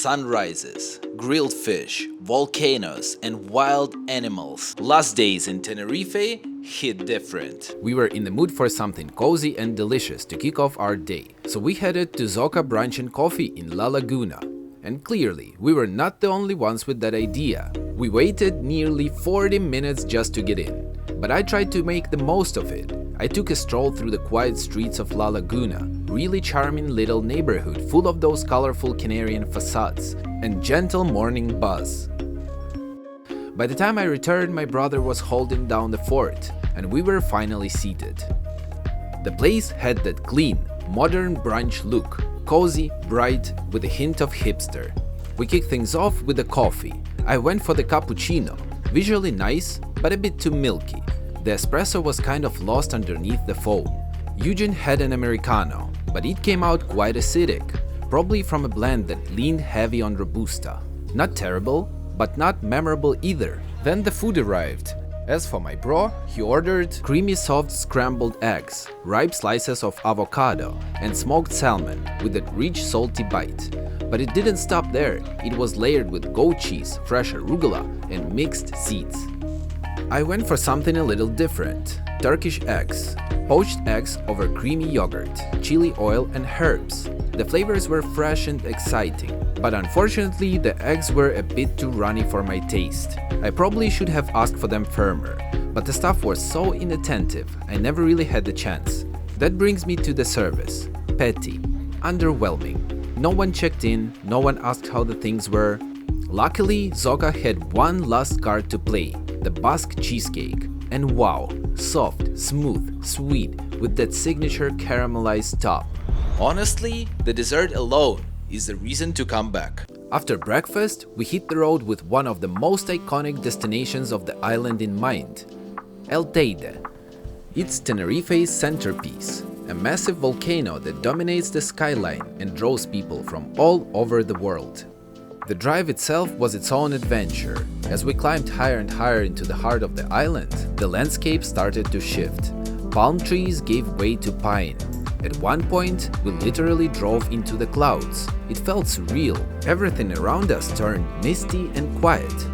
sunrises, grilled fish, volcanoes, and wild animals. Last days in Tenerife hit different. We were in the mood for something cozy and delicious to kick off our day, so we headed to Zoka Brunch Coffee in La Laguna. And clearly, we were not the only ones with that idea. We waited nearly 40 minutes just to get in, but I tried to make the most of it. I took a stroll through the quiet streets of La Laguna, really charming little neighborhood full of those colorful Canarian facades and gentle morning buzz. By the time I returned, my brother was holding down the fort, and we were finally seated. The place had that clean, modern brunch look, cozy, bright, with a hint of hipster. We kicked things off with a coffee. I went for the cappuccino, visually nice, but a bit too milky. The espresso was kind of lost underneath the foam. Eugene had an Americano, but it came out quite acidic, probably from a blend that leaned heavy on Robusta. Not terrible, but not memorable either. Then the food arrived. As for my bro, he ordered creamy soft scrambled eggs, ripe slices of avocado, and smoked salmon with a rich salty bite. But it didn't stop there. It was layered with goat cheese, fresh arugula, and mixed seeds. I went for something a little different. Turkish eggs. Poached eggs over creamy yogurt, chili oil and herbs. The flavors were fresh and exciting, but unfortunately the eggs were a bit too runny for my taste. I probably should have asked for them firmer, but the staff was so inattentive, I never really had the chance. That brings me to the service. Petty. Underwhelming. No one checked in, no one asked how the things were. Luckily, Zoka had one last card to play, the Basque cheesecake. And wow, soft, smooth, sweet, with that signature caramelized top. Honestly, the dessert alone is the reason to come back. After breakfast, we hit the road with one of the most iconic destinations of the island in mind, El Teide. It's Tenerife's centerpiece, a massive volcano that dominates the skyline and draws people from all over the world. The drive itself was its own adventure. As we climbed higher and higher into the heart of the island, the landscape started to shift. Palm trees gave way to pine. At one point, we literally drove into the clouds. It felt surreal. Everything around us turned misty and quiet.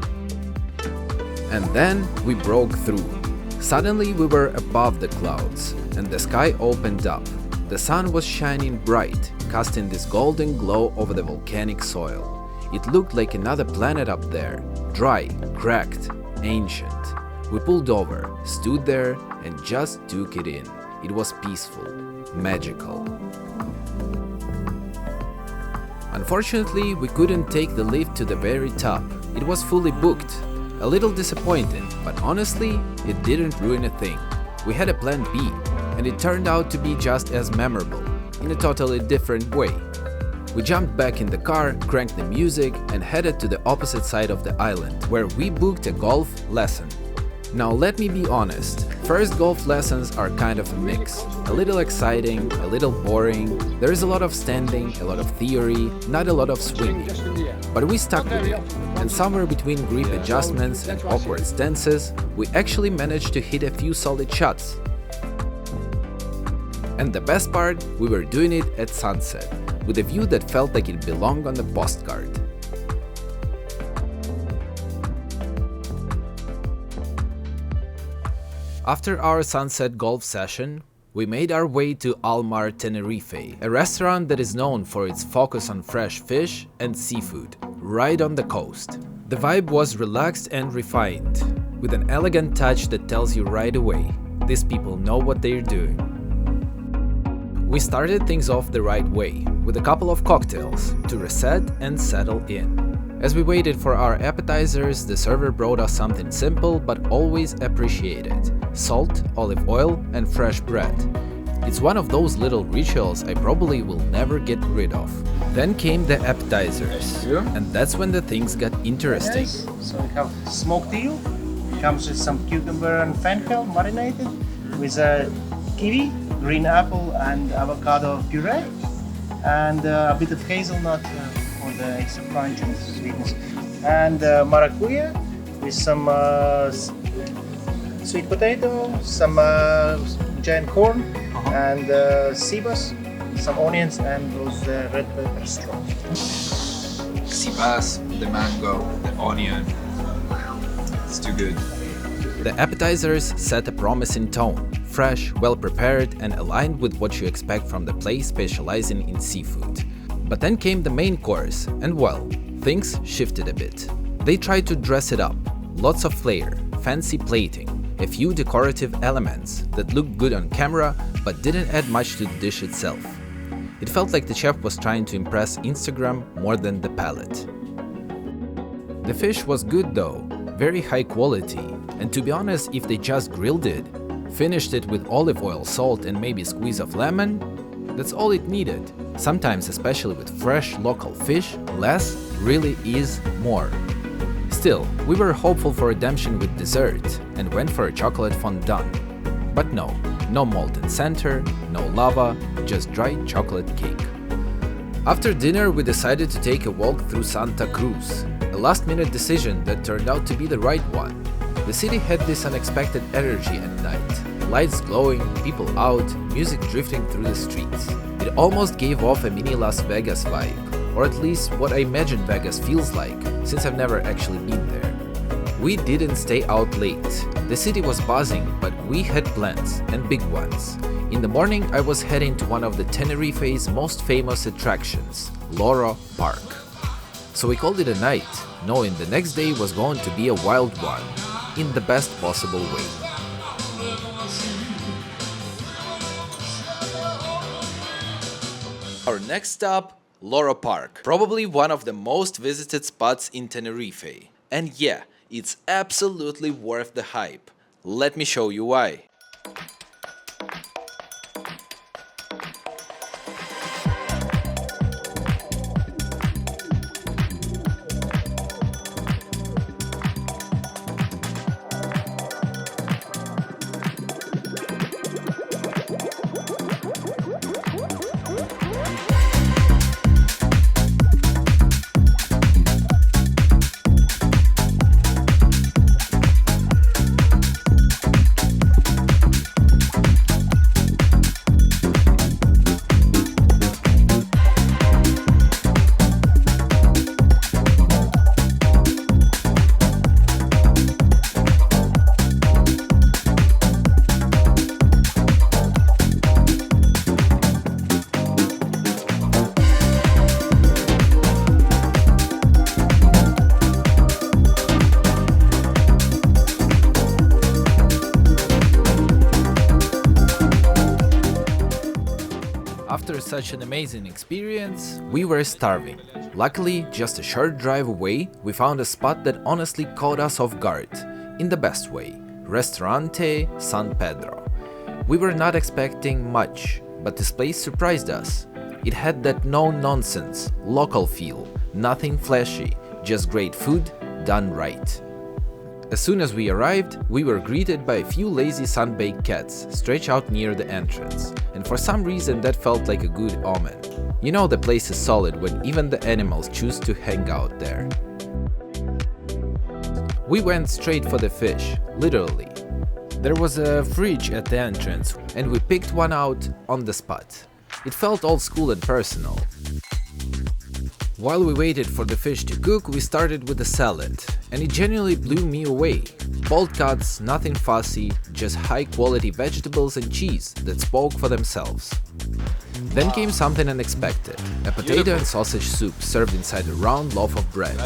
And then we broke through. Suddenly we were above the clouds, and the sky opened up. The sun was shining bright, casting this golden glow over the volcanic soil. It looked like another planet up there, dry, cracked, ancient. We pulled over, stood there, and just took it in. It was peaceful, magical. Unfortunately, we couldn't take the lift to the very top. It was fully booked. A little disappointing, but honestly, it didn't ruin a thing. We had a plan B, and it turned out to be just as memorable, in a totally different way. We jumped back in the car, cranked the music, and headed to the opposite side of the island, where we booked a golf lesson. Now let me be honest, first golf lessons are kind of a mix. A little exciting, a little boring, there is a lot of standing, a lot of theory, not a lot of swinging. But we stuck with it, and somewhere between grip adjustments and awkward stances, we actually managed to hit a few solid shots. And the best part, we were doing it at sunset, with a view that felt like it belonged on the postcard. After our sunset golf session, we made our way to Almar Tenerife, a restaurant that is known for its focus on fresh fish and seafood, right on the coast. The vibe was relaxed and refined, with an elegant touch that tells you right away, these people know what they're doing. We started things off the right way, with a couple of cocktails, to reset and settle in. As we waited for our appetizers, the server brought us something simple but always appreciated: salt, olive oil, and fresh bread. It's one of those little rituals I probably will never get rid of. Then came the appetizers, and that's when the things got interesting. Yes. So we have smoked eel, comes with some cucumber and fennel marinated, with a kiwi, green apple and avocado puree, and a bit of hazelnut for the extra crunch and sweetness, and maracuya with some sweet potato, some giant corn, and cebas, some onions, and those red pepper straw. sea bass, the mango, the onion. It's too good. The appetizers set a promising tone, fresh, well prepared, and aligned with what you expect from the place specializing in seafood. But then came the main course, and well, things shifted a bit. They tried to dress it up, lots of flair, fancy plating, a few decorative elements that looked good on camera but didn't add much to the dish itself. It felt like the chef was trying to impress Instagram more than the palate. The fish was good though, very high quality, and to be honest, if they just grilled it, finished it with olive oil, salt and maybe a squeeze of lemon, that's all it needed. Sometimes, especially with fresh local fish, less really is more. Still, we were hopeful for redemption with dessert and went for a chocolate fondant. But no molten center, no lava, just dry chocolate cake. After dinner, we decided to take a walk through Santa Cruz, a last-minute decision that turned out to be the right one. The city had this unexpected energy at night. Lights glowing, people out, music drifting through the streets. It almost gave off a mini Las Vegas vibe, or at least what I imagine Vegas feels like, since I've never actually been there. We didn't stay out late. The city was buzzing, but we had plans, and big ones. In the morning, I was heading to one of the Tenerife's most famous attractions, Loro Parque. So we called it a night, knowing the next day was going to be a wild one, in the best possible way. Our next stop, Loro Parque, probably one of the most visited spots in Tenerife. And yeah, it's absolutely worth the hype. Let me show you why. After such an amazing experience, we were starving. Luckily, just a short drive away, we found a spot that honestly caught us off guard, in the best way, Restaurante San Pedro. We were not expecting much, but this place surprised us. It had that no-nonsense, local feel, nothing flashy, just great food done right. As soon as we arrived, we were greeted by a few lazy sunbaked cats stretched out near the entrance, and for some reason that felt like a good omen. You know the place is solid when even the animals choose to hang out there. We went straight for the fish, literally. There was a fridge at the entrance, and we picked one out on the spot. It felt old school and personal. While we waited for the fish to cook, we started with a salad, and it genuinely blew me away. Bold cuts, nothing fussy, just high-quality vegetables and cheese that spoke for themselves. Then came something unexpected, a potato and sausage soup served inside a round loaf of bread.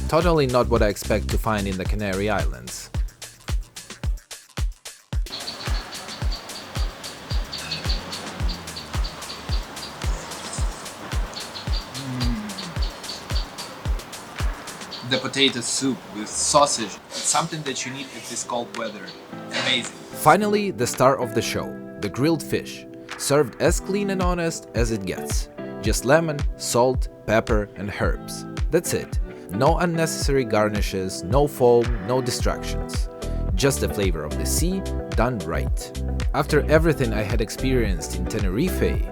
Totally not what I expect to find in the Canary Islands. The potato soup with sausage. It's something that you need at this cold weather. Amazing. Finally, the star of the show, the grilled fish, served as clean and honest as it gets. Just lemon, salt, pepper and herbs. That's it. No unnecessary garnishes, no foam, no distractions. Just the flavor of the sea, done right. After everything I had experienced in Tenerife,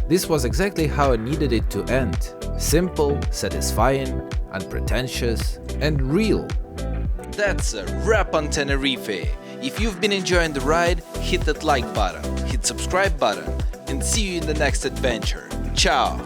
this was exactly how I needed it to end. Simple, satisfying, unpretentious, and real. That's a wrap on Tenerife. If you've been enjoying the ride, hit that like button, hit subscribe button, and see you in the next adventure. Ciao!